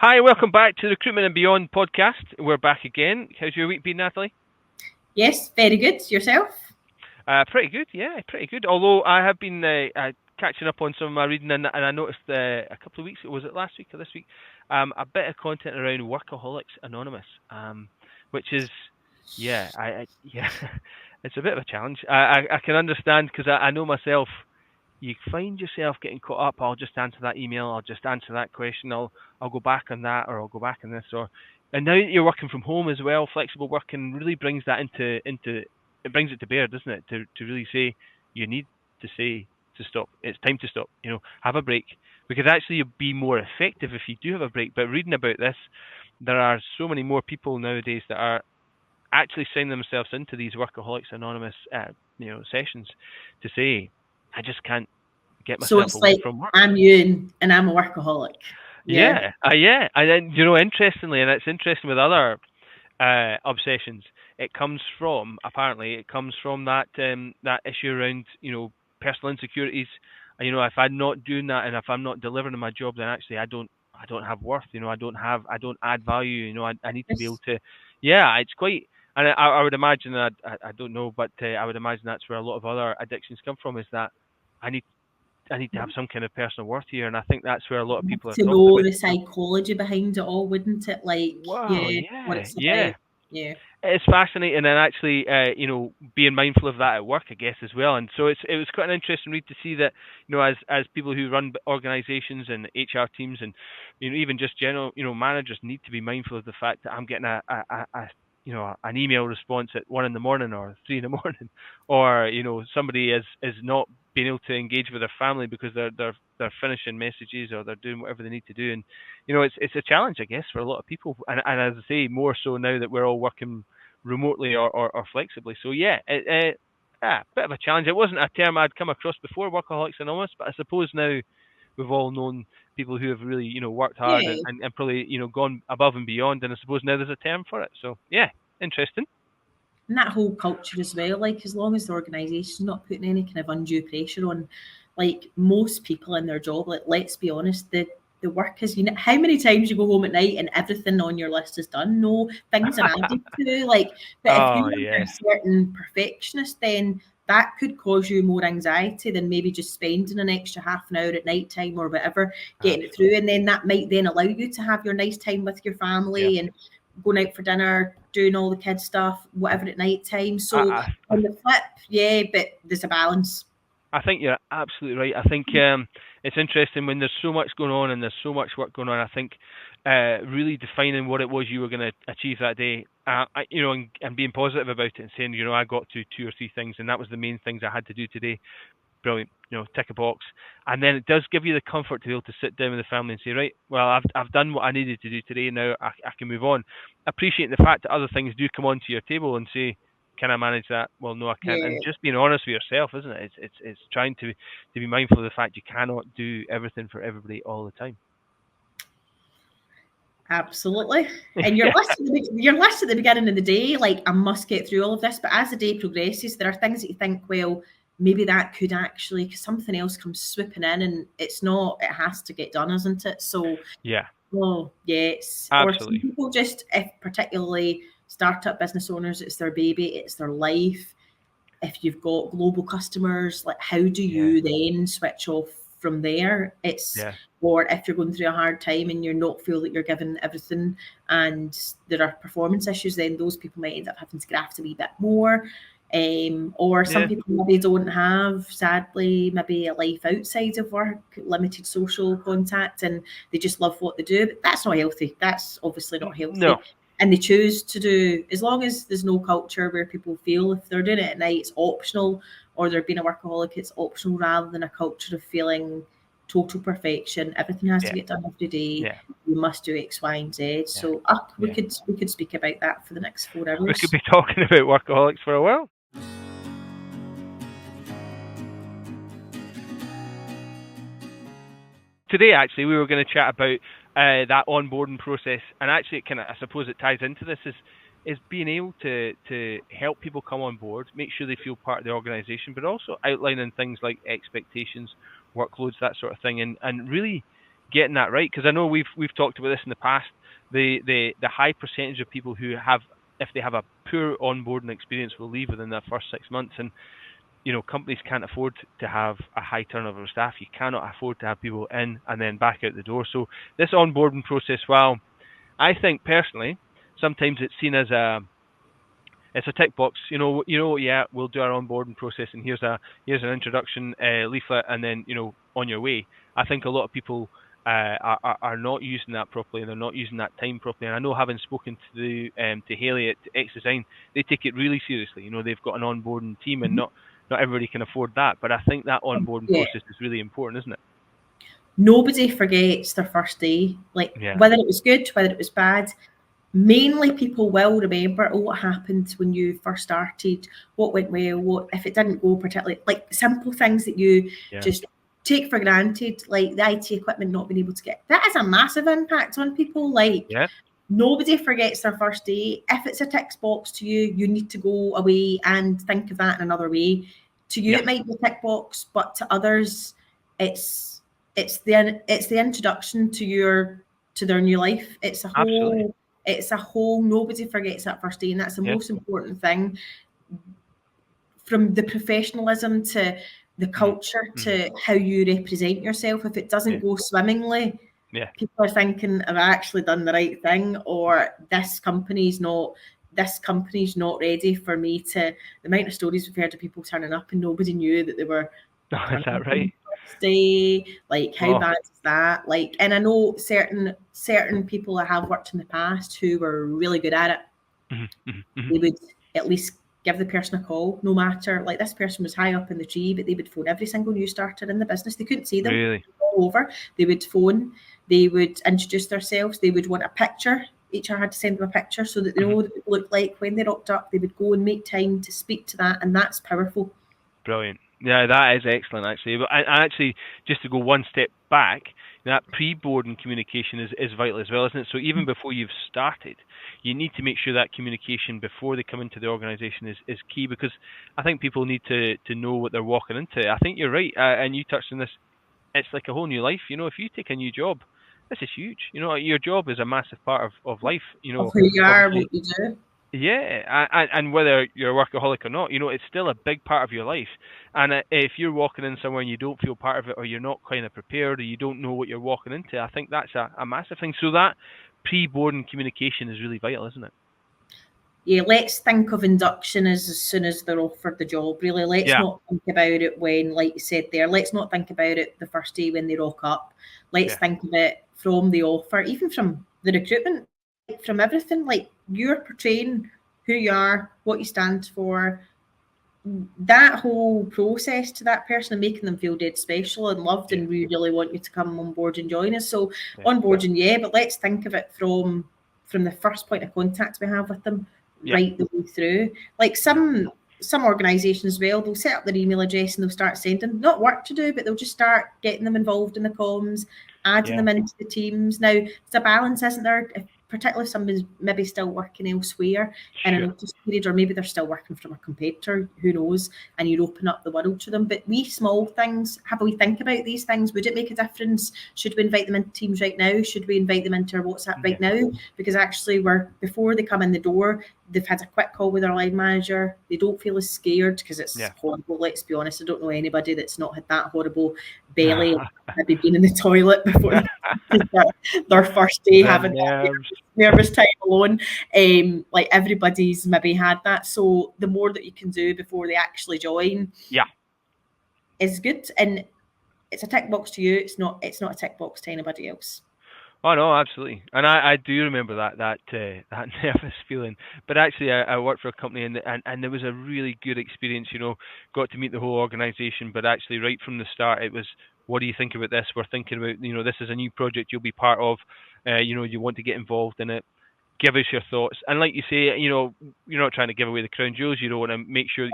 Hi, welcome back to the Recruitment and Beyond Podcast. We're back again. How's your week been, Natalie? Yes, very good. Yourself? Pretty good, yeah, pretty good. Although I have been catching up on some of my reading, and I noticed a couple of weeks ago, was it last week or this week, a bit of content around Workaholics Anonymous, which is, yeah, it's a bit of a challenge. I can understand because I know myself. You find yourself getting caught up. I'll just answer that email. I'll just answer that question. I'll go back on that, or I'll go back on this, and now that you're working from home as well, flexible working really brings that into it brings it to bear, doesn't it? To really say you need to say to stop. It's time to stop. Have a break, because actually you'll be more effective if you do have a break. But reading about this, there are so many more people nowadays that are actually signing themselves into these Workaholics Anonymous sessions to say, I just can't get So myself it's away like from work. I'm Ewan and I'm a workaholic. Yeah, yeah. And then, interestingly, and it's interesting with other obsessions, it comes from that issue around, personal insecurities. If I'm not doing that, and if I'm not delivering in my job, then actually I don't have worth. I don't add value. I need to be able Yes. to. Yeah, it's quite. And I would imagine, I don't know, but I would imagine that's where a lot of other addictions come from. Is that I need I need to have some kind of personal worth here, and I think that's where a lot of people are To talking know about. the psychology behind it all, wouldn't it? Like, Wow, yeah, what yeah, it's yeah. about. Yeah. It's fascinating, and actually, being mindful of that at work, I guess, as well. And so it was quite an interesting read to see that, as people who run organisations and HR teams, and even just general, managers need to be mindful of the fact that I'm getting an email response at 1 in the morning or 3 in the morning, or somebody is not being able to engage with their family because they're finishing messages, or they're doing whatever they need to do. And it's a challenge, I guess, for a lot of people, and as I say, more so now that we're all working remotely or flexibly. So yeah, bit of a challenge. It wasn't a term I'd come across before, Workaholics Anonymous, but I suppose now we've all known people who have really worked hard, Yeah. and probably gone above and beyond, and I suppose now there's a term for it. So yeah, interesting. And that whole culture as well, like as long as the organisation's not putting any kind of undue pressure on, like most people in their job, like let's be honest, the work is, how many times you go home at night and everything on your list is done? No, things are added to, like, but if Oh you're yeah, a certain perfectionist, then that could cause you more anxiety than maybe just spending an extra half an hour at night time or whatever getting it through. absolutely. And then that might then allow you to have your nice time with your Yeah. family and going out for dinner, doing all the kids stuff, whatever at night time. So I, I on the flip, yeah, but there's a balance. I think you're absolutely right. I think it's interesting when there's so much going on and there's so much work going on. I think really defining what it was you were going to achieve that day, and being positive about it, and saying, I got to 2 or 3 things, and that was the main things I had to do today. Brilliant, tick a box. And then it does give you the comfort to be able to sit down with the family and say, right, well, I've done what I needed to do today. Now I can move on. Appreciate the fact that other things do come onto your table and say, can I manage that? Well, no, I can't. And Yeah, just being honest with yourself, isn't it? It's trying to be mindful of the fact you cannot do everything for everybody all the time. absolutely. And your Yeah, list, your list at the beginning of the day, like I must get through all of this. But as the day progresses, there are things that you think, well, maybe that could actually, because something else comes swooping in, and it's not. It has to get done, isn't it? So, yeah, oh yes. Or some absolutely. people just, if particularly startup business owners, it's their baby, it's their life. If you've got global customers, like how do Yeah, you then switch off from there? It's, yeah, or if you're going through a hard time and you're not feel that you're giving everything and there are performance issues, then those people might end up having to graft a wee bit more. Or some yeah, people maybe don't have, sadly, maybe a life outside of work, limited social contact, and they just love what they do. But that's not healthy. That's obviously not no, healthy. And they choose to do, as long as there's no culture where people feel if they're doing it at night it's optional, or they're being a workaholic it's optional, rather than a culture of feeling total perfection, everything has to yeah, get done every day, yeah, you must do X, Y, and Z. yeah, So we yeah. could speak about that for the next four We could hours be talking about workaholics for a while. Today, actually, we were going to chat about that onboarding process, and actually, I suppose it ties into this is being able to help people come on board, make sure they feel part of the organisation, but also outlining things like expectations, workloads, that sort of thing, and really getting that right, because I know we've talked about this in the past. The high percentage of people who have, if they have a poor onboarding experience, will leave within their first 6 months, and companies can't afford to have a high turnover of staff. You cannot afford to have people in and then back out the door. So this onboarding process, well, I think personally, sometimes it's seen as it's a tick box. Yeah, we'll do our onboarding process, and here's an introduction leaflet, and then on your way. I think a lot of people are not using that properly, and they're not using that time properly. And I know, having spoken to Haley at X Design, they take it really seriously. They've got an onboarding team, and not everybody can afford that. But I think that onboarding process is really important, isn't it? Nobody forgets their first day, whether it was good, whether it was bad. Mainly people will remember what happened when you first started, what went well, what if it didn't go particularly, simple things that you just take for granted, like the IT equipment not being able to get. That has a massive impact on people. Nobody forgets their first day. If it's a tick box to you, you need to go away and think of that in another way. To you, it might be a tick box, but to others, it's the introduction to their new life. It's a whole. Absolutely. It's a whole. Nobody forgets that first day, and that's the most important thing. From the professionalism to the culture to how you represent yourself. If it doesn't go swimmingly, people are thinking, have I actually done the right thing, or this company's not ready for me to. The amount of stories we've heard of people turning up and nobody knew that they were. Is that right? Day, how bad is that? And I know certain people that have worked in the past who were really good at it. They would at least give the person a call, no matter, this person was high up in the tree, but they would phone every single new starter in the business. They couldn't see them all over. They would phone, they would introduce themselves, they would want a picture. HR had to send them a picture so that they know what it looked like when they rocked up. They would go and make time to speak to that, and that's powerful. Brilliant. Yeah, that is excellent, actually. But actually, just to go one step back, that pre-boarding communication is vital as well, isn't it? So even before you've started, you need to make sure that communication before they come into the organisation is key, because I think people need to know what they're walking into. I think you're right, and you touched on this. It's like a whole new life. If you take a new job, this is huge. Your job is a massive part of life. Of who you are, what you do. Yeah, and whether you're a workaholic or not, it's still a big part of your life. And if you're walking in somewhere and you don't feel part of it, or you're not kind of prepared, or you don't know what you're walking into, I think that's a massive thing. So that pre-boarding communication is really vital, isn't it? Yeah, let's think of induction as soon as they're offered the job. Really, let's not think about it when, like you said there, let's not think about it the first day when they rock up. Let's think of it from the offer, even from the recruitment, from everything. You're portraying who you are, what you stand for, that whole process to that person, and making them feel dead special and loved, and we really want you to come on board and join us. So onboarding, but let's think of it from the first point of contact we have with them, right the way through. Some organisations as well, they'll set up their email address and they'll start sending, not work to do, but they'll just start getting them involved in the comms, adding them into the teams. Now, there's a balance, isn't there? Particularly if somebody's maybe still working elsewhere in a notice period, or maybe they're still working from a competitor, who knows, and you open up the world to them. But small things, have we think about these things? Would it make a difference? Should we invite them into Teams right now? Should we invite them into our WhatsApp right now? Because actually, before they come in the door, they've had a quick call with their line manager. They don't feel as scared, because it's horrible. Let's be honest. I don't know anybody that's not had that horrible belly, maybe been in the toilet before their first day, having nervous time alone. Everybody's maybe had that. So the more that you can do before they actually join, is good. And it's a tick box to you. It's not a tick box to anybody else. Oh no, absolutely, and I do remember that nervous feeling. But actually, I worked for a company, and there was a really good experience. Got to meet the whole organisation. But actually, right from the start, it was, what do you think about this? We're thinking about, this is a new project you'll be part of. You want to get involved in it. Give us your thoughts. And like you say, you're not trying to give away the crown jewels. You don't want to make sure,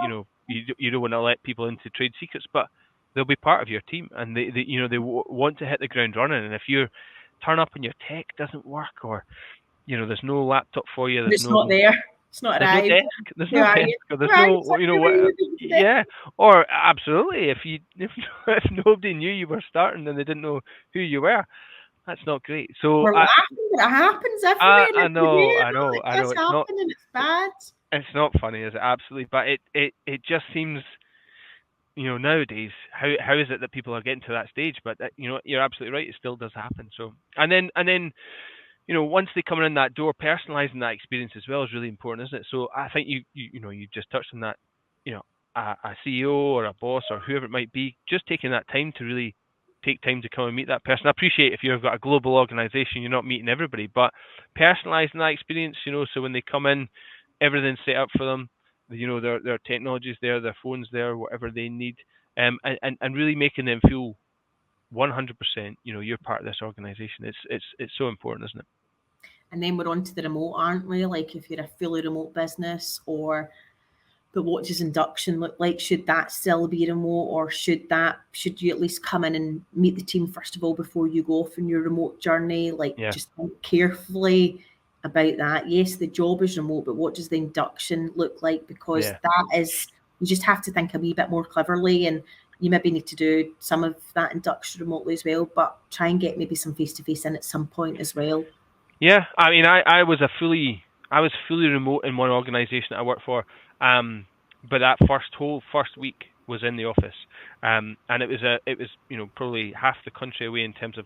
you don't want to let people into trade secrets, but they'll be part of your team, and they want to hit the ground running. And if you turn up and your tech doesn't work, or there's no laptop for you, it's not there, it's not arrived, there's no desk, or there's no or absolutely, if nobody knew you were starting and they didn't know who you were, That's not great. So We're laughing, but it happens everywhere. I know. It I know. does It's not. happen, and it's bad. It's not funny, is it? Absolutely. But it just seems, nowadays, how is it that people are getting to that stage? But you're absolutely right. It still does happen. So and then once they come in that door, personalizing that experience as well is really important, isn't it? So I think you just touched on that. A CEO or a boss or whoever it might be, just taking that time to really take time to come and meet that person. I appreciate if you've got a global organization, you're not meeting everybody, but personalizing that experience, so when they come in, everything's set up for them. Their technology's there, their phone's there, whatever they need, and really making them feel 100%. You're part of this organization. It's so important, isn't it? And then we're on to the remote, aren't we? Like if you're a fully remote business, but what does induction look like? Should that still be remote, or should you at least come in and meet the team first of all before you go off on your remote journey? Just think carefully about that. Yes, the job is remote, but what does the induction look like? Because that is, you just have to think a wee bit more cleverly, and you maybe need to do some of that induction remotely as well, but try and get maybe some face-to-face in at some point as well. Yeah, I mean, I was fully remote in one organization that I worked for, but that first week was in the office, and it was probably half the country away in terms of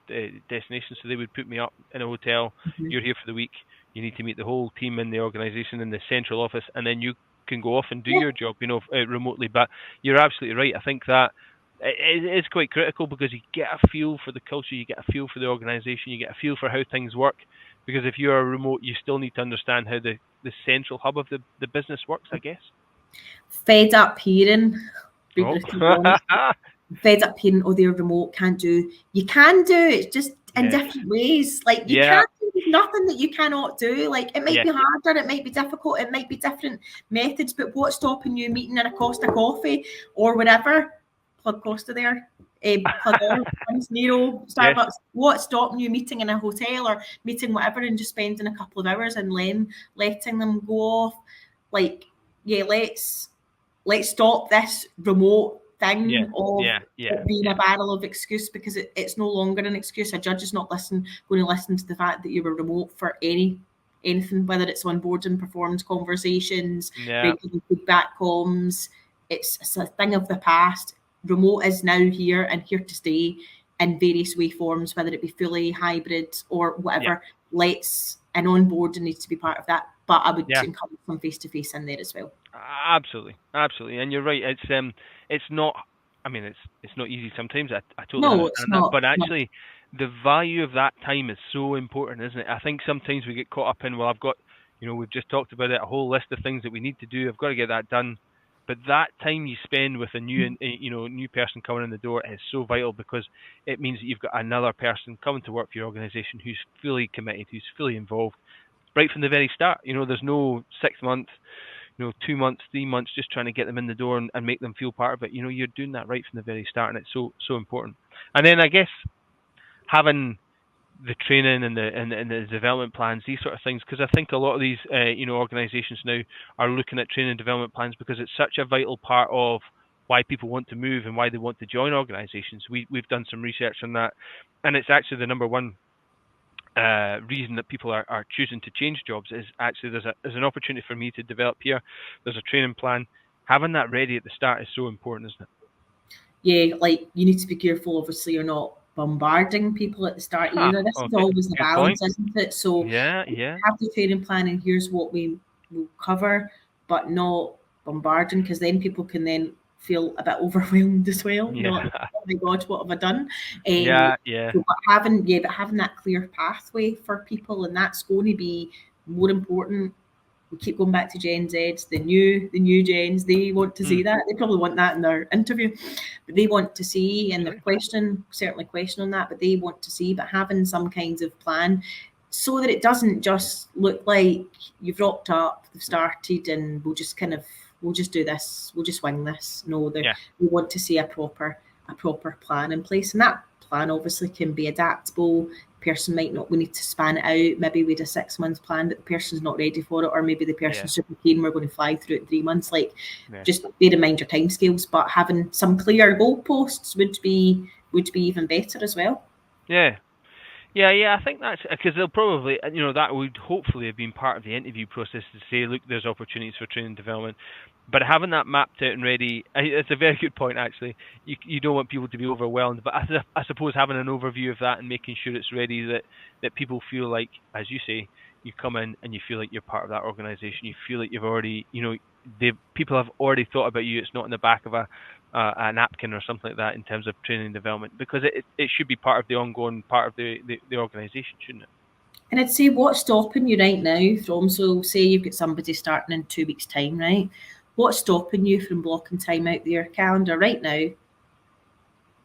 destinations. So they would put me up in a hotel. Mm-hmm. You're here for the week. You need to meet the whole team in the organization in the central office, and then you can go off and do your job, remotely. But you're absolutely right. I think that it's quite critical because you get a feel for the culture, you get a feel for the organization, you get a feel for how things work. Because if you are remote, you still need to understand how the central hub of the business works, I guess. Fed up hearing. Fed up hearing, they're remote, can't do. You can do it, just in different ways. Like you can't do nothing that you cannot do. Like it might be harder, it might be difficult, it might be different methods, but what's stopping you meeting in a Costa coffee or whatever? Plug Costa there. Plug Nero, Starbucks. Yes. What's stopping you meeting in a hotel or meeting whatever and just spending a couple of hours and letting them go off? Like, let's stop this remote thing of being a barrel of excuse, because it's no longer an excuse. A judge is not going to listen to the fact that you were remote for anything, whether it's onboarding, performance conversations, regular feedback comms. It's a thing of the past. Remote is now here and here to stay in various waveforms, whether it be fully hybrid or whatever. And onboarding needs to be part of that. But I would encourage some face-to-face in there as well. Absolutely, and you're right. It's not. I mean, it's not easy sometimes. I totally understand that. But actually, the value of that time is so important, isn't it? I think sometimes we get caught up in, well, I've got, we've just talked about it, a whole list of things that we need to do. I've got to get that done. But that time you spend with a new person coming in the door is so vital, because it means that you've got another person coming to work for your organization who's fully committed, who's fully involved, right from the very start. There's no 6 months, 2 months, 3 months, just trying to get them in the door and make them feel part of it. You're doing that right from the very start, and it's so important. And then I guess having the training and the development plans, these sort of things, because I think a lot of these organizations now are looking at training and development plans because it's such a vital part of why people want to move and why they want to join organizations. We've done some research on that, and it's actually the number one reason that people are choosing to change jobs is actually there's an opportunity for me to develop here. There's a training plan. Having that ready at the start is so important, isn't it? Yeah, like you need to be careful. Obviously, you're not bombarding people at the start either. This is always the balance, isn't it? So have the training plan, and here's what we will cover, but not bombarding, because then people can then feel a bit overwhelmed as well. Like, oh my God, what have I done? So, but having that clear pathway for people, and that's going to be more important. We keep going back to Gen Zs, the new gens. They want to see that. They probably want that in their interview, but they want to see, and they're certainly questioning that, but they want to see. But having some kinds of plan, so that it doesn't just look like you've rocked up, they've started, and we'll just do this, we'll just wing this. No, we want to see a proper plan in place, and that plan obviously can be adaptable. Person might not, we need to span it out. Maybe we had a 6 month plan, but the person's not ready for it, or maybe the person's super keen, we're going to fly through it 3 months. Just bear in mind your timescales, but having some clear goalposts would be even better as well. Yeah, I think that's because they'll probably, that would hopefully have been part of the interview process to say, look, there's opportunities for training and development. But having that mapped out and ready, it's a very good point actually. You don't want people to be overwhelmed, but I suppose having an overview of that and making sure it's ready, that people feel like, as you say, you come in and you feel like you're part of that organisation. You feel like you've already, people have already thought about you. It's not in the back of a napkin or something like that in terms of training and development, because it should be part of the ongoing part of the organisation, shouldn't it? And I'd say what's stopping you right now from, so say you've got somebody starting in 2 weeks' time, right? What's stopping you from blocking time out your calendar right now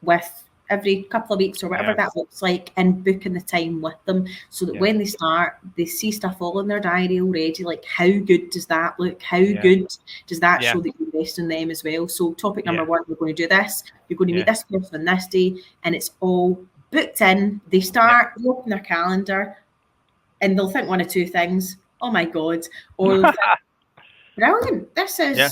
with every couple of weeks or whatever Yeah. that looks like, and booking the time with them so that Yeah. when they start, they see stuff all in their diary already. Like, how good does that look? How Yeah. good does that Yeah. show that you invest in them as well? So topic number Yeah. one, we're going to do this. You're going to Yeah. meet this person on this day, and it's all booked in. They start, they open their calendar, and they'll think one of two things. Oh my God. Or they'll think, brilliant. This is, Yeah.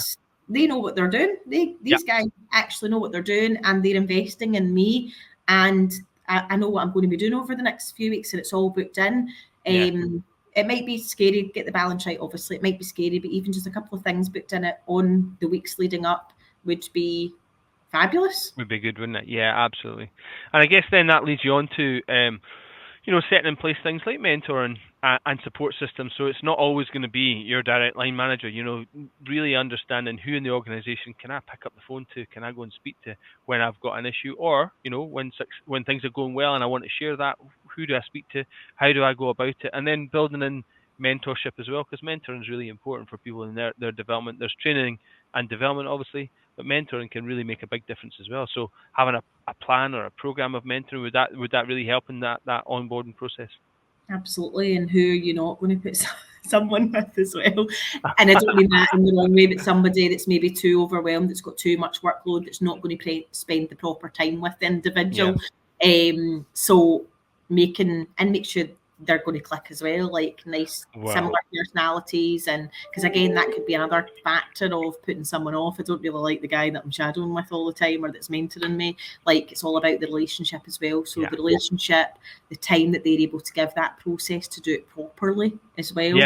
they know what they're doing. These guys actually know what they're doing, and they're investing in me. And I know what I'm going to be doing over the next few weeks, and it's all booked in. Yeah. It might be scary to get the balance right, obviously. It might be scary, but even just a couple of things booked in it on the weeks leading up would be fabulous. Would be good, wouldn't it? Yeah, absolutely. And I guess then that leads you on to setting in place things like mentoring and support systems. So it's not always going to be your direct line manager. Really understanding who in the organisation can I pick up the phone to, can I go and speak to when I've got an issue, or when things are going well and I want to share that, who do I speak to, how do I go about it, and then building in mentorship as well, because mentoring is really important for people in their development. There's training and development, obviously, but mentoring can really make a big difference as well. So having a plan or a program of mentoring, would that really help in that onboarding process? Absolutely, and who you're not going to put someone with as well. And I don't mean that in the wrong way, but somebody that's maybe too overwhelmed, that's got too much workload, that's not going to spend the proper time with the individual. So make sure they're going to click as well, like nice similar personalities, and because again that could be another factor of putting someone off. I don't really like the guy that I'm shadowing with all the time or that's mentoring me. Like, it's all about the relationship as well. So the relationship, the time that they're able to give that process to do it properly as well.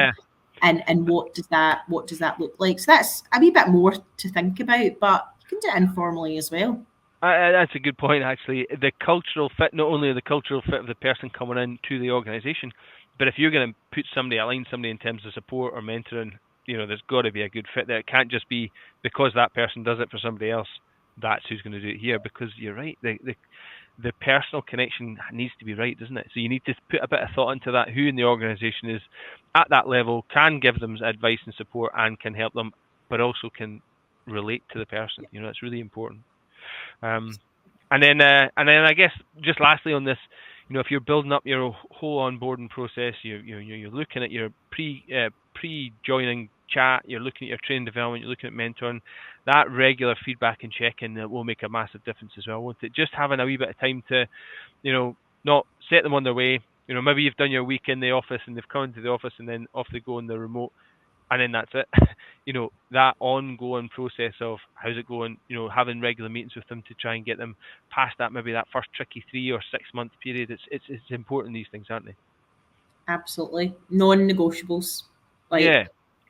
And what does that look like? So that's a wee bit more to think about, but you can do it informally as well. That's a good point, actually. The cultural fit, not only the cultural fit of the person coming in to the organisation, but if you're going to align somebody in terms of support or mentoring, there's got to be a good fit there. It can't just be because that person does it for somebody else, that's who's going to do it here, because you're right. The personal connection needs to be right, doesn't it? So you need to put a bit of thought into that, who in the organisation is at that level, can give them advice and support and can help them, but also can relate to the person. That's really important. And then I guess just lastly on this, if you're building up your whole onboarding process, you're looking at your pre-joining chat, you're looking at your training development, you're looking at mentoring, that regular feedback and check-in will make a massive difference as well, won't it? Just having a wee bit of time to, not set them on their way. Maybe you've done your week in the office and they've come into the office and then off they go on the remote, and then that's it. That ongoing process of how's it going, having regular meetings with them to try and get them past that, maybe that first tricky 3 or 6 month period. It's important, these things, aren't they? Absolutely. Non-negotiables.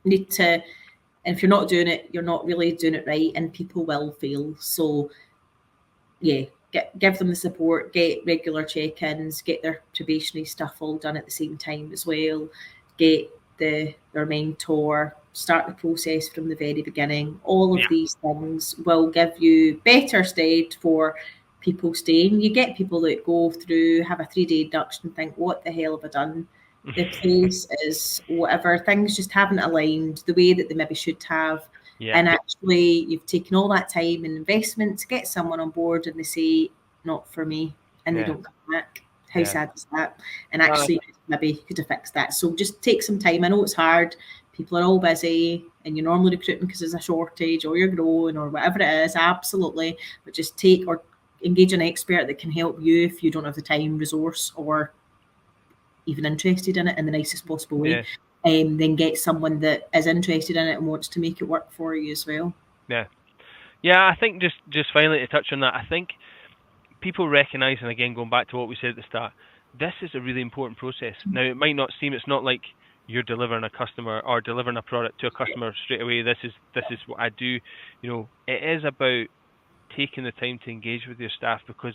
Need to, and if you're not doing it, you're not really doing it right, and people will fail. So give them the support, get regular check-ins, get their probationary stuff all done at the same time as well, get their mentor, start the process from the very beginning. All of these things will give you better stead for people staying. You get people that go through, have a 3-day induction and think, what the hell have I done? The place is whatever, things just haven't aligned the way that they maybe should have. And actually, you've taken all that time and investment to get someone on board, and they say, not for me, and they don't come back. How sad is that? And actually, maybe you could have fixed that. So just take some time. I know it's hard. People are all busy, and you're normally recruiting because there's a shortage, or you're growing, or whatever it is. Absolutely. But just take or engage an expert that can help you if you don't have the time, resource, or even interested in it in the nicest possible way. Then get someone that is interested in it and wants to make it work for you as well. I think just finally to touch on that, I think people recognise, and again going back to what we said at the start, this is a really important process. Now, it might not seem, it's not like you're delivering a customer or delivering a product to a customer straight away. This is what I do. It is about taking the time to engage with your staff, because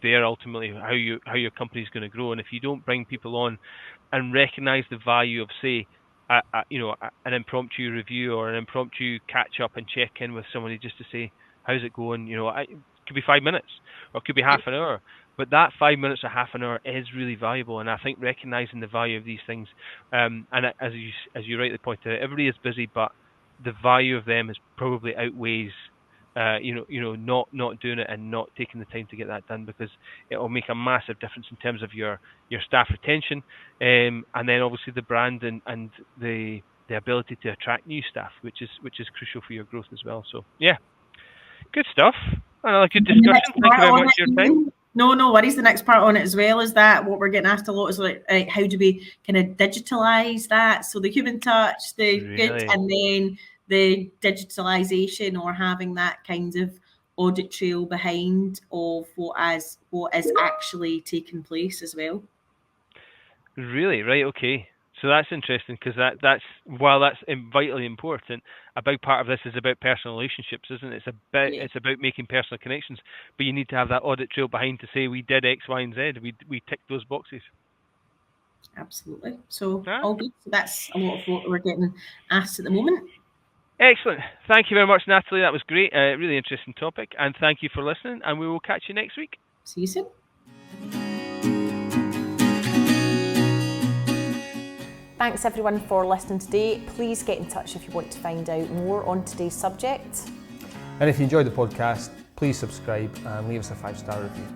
they're ultimately how your company's going to grow. And if you don't bring people on and recognize the value of, say, an impromptu review or an impromptu catch up and check in with somebody just to say, how's it going? It could be 5 minutes or it could be half an hour, but that 5 minutes or half an hour is really valuable. And I think recognizing the value of these things, and as you rightly pointed out, everybody is busy, but the value of them is probably outweighs not doing it and not taking the time to get that done, because it will make a massive difference in terms of your staff retention, and then obviously the brand and the ability to attract new staff, which is crucial for your growth as well. So yeah, good stuff. Another good discussion. Thank you very much for your time. No worries. The next part on it as well is that what we're getting asked a lot is like, how do we kind of digitalize that? So the human touch, the good, and then the digitalization, or having that kind of audit trail behind of what is actually taking place as well. Really? Right. Okay. So that's interesting, because that's while that's vitally important, a big part of this is about personal relationships, isn't it? It's about making personal connections, but you need to have that audit trail behind to say we did X, Y, and Z. We ticked those boxes. Absolutely. So all good. So that's a lot of what we're getting asked at the moment. Excellent. Thank you very much, Natalie. That was great. Really interesting topic, and thank you for listening. And we will catch you next week. See you soon. Thanks everyone for listening today. Please get in touch if you want to find out more on today's subject. And if you enjoyed the podcast, please subscribe and leave us a 5-star review.